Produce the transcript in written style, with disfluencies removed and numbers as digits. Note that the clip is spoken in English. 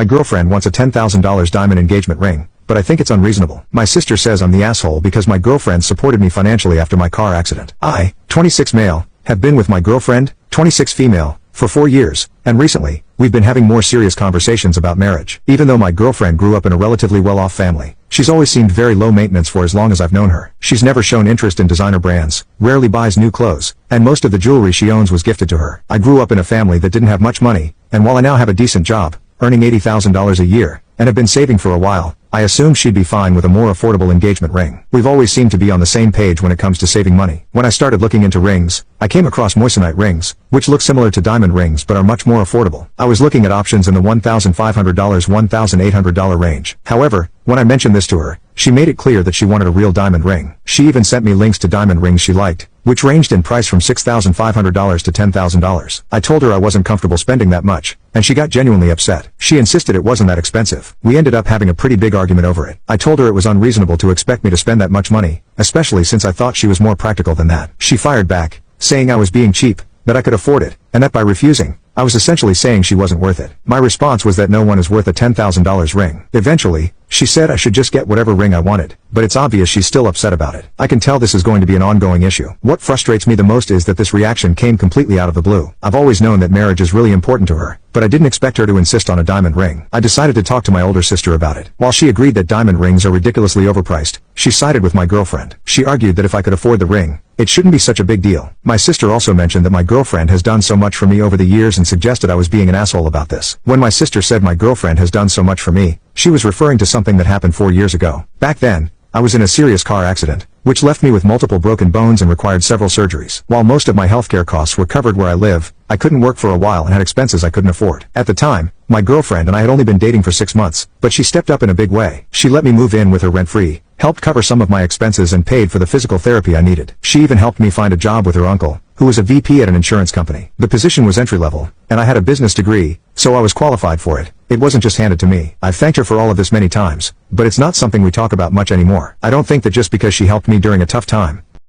My girlfriend wants a $10,000 diamond engagement ring, but I think it's unreasonable. My sister says I'm the asshole because my girlfriend supported me financially after my car accident. I, 26 male, have been with my girlfriend, 26 female, for 4 years, and recently, we've been having more serious conversations about marriage. Even though my girlfriend grew up in a relatively well-off family, she's always seemed very low maintenance for as long as I've known her. She's never shown interest in designer brands, rarely buys new clothes, and most of the jewelry she owns was gifted to her. I grew up in a family that didn't have much money, and while I now have a decent job, earning $80,000 a year, and have been saving for a while, I assumed she'd be fine with a more affordable engagement ring. We've always seemed to be on the same page when it comes to saving money. When I started looking into rings, I came across moissanite rings, which look similar to diamond rings but are much more affordable. I was looking at options in the $1,500 $1,800 range. However, when I mentioned this to her, she made it clear that she wanted a real diamond ring. She even sent me links to diamond rings she liked, which ranged in price from $6,500 to $10,000. I told her I wasn't comfortable spending that much, and she got genuinely upset. She insisted it wasn't that expensive. We ended up having a pretty big argument over it. I told her it was unreasonable to expect me to spend that much money, especially since I thought she was more practical than that. She fired back, saying I was being cheap, that I could afford it, and that by refusing, I was essentially saying she wasn't worth it. My response was that no one is worth a $10,000 ring. Eventually, she said I should just get whatever ring I wanted, but it's obvious she's still upset about it. I can tell this is going to be an ongoing issue. What frustrates me the most is that this reaction came completely out of the blue. I've always known that marriage is really important to her, but I didn't expect her to insist on a diamond ring. I decided to talk to my older sister about it. While she agreed that diamond rings are ridiculously overpriced, she sided with my girlfriend. She argued that if I could afford the ring, it shouldn't be such a big deal. My sister also mentioned that my girlfriend has done so much for me over the years and suggested I was being an asshole about this. When my sister said my girlfriend has done so much for me, she was referring to something that happened 4 years ago. Back then, I was in a serious car accident, which left me with multiple broken bones and required several surgeries. While most of my healthcare costs were covered where I live, I couldn't work for a while and had expenses I couldn't afford. At the time, my girlfriend and I had only been dating for 6 months, but she stepped up in a big way. She let me move in with her rent-free, helped cover some of my expenses and paid for the physical therapy I needed. She even helped me find a job with her uncle, who was a VP at an insurance company. The position was entry-level, and I had a business degree, so I was qualified for it. It wasn't just handed to me. I've thanked her for all of this many times, but it's not something we talk about much anymore. I don't think that just because she helped me during a tough time,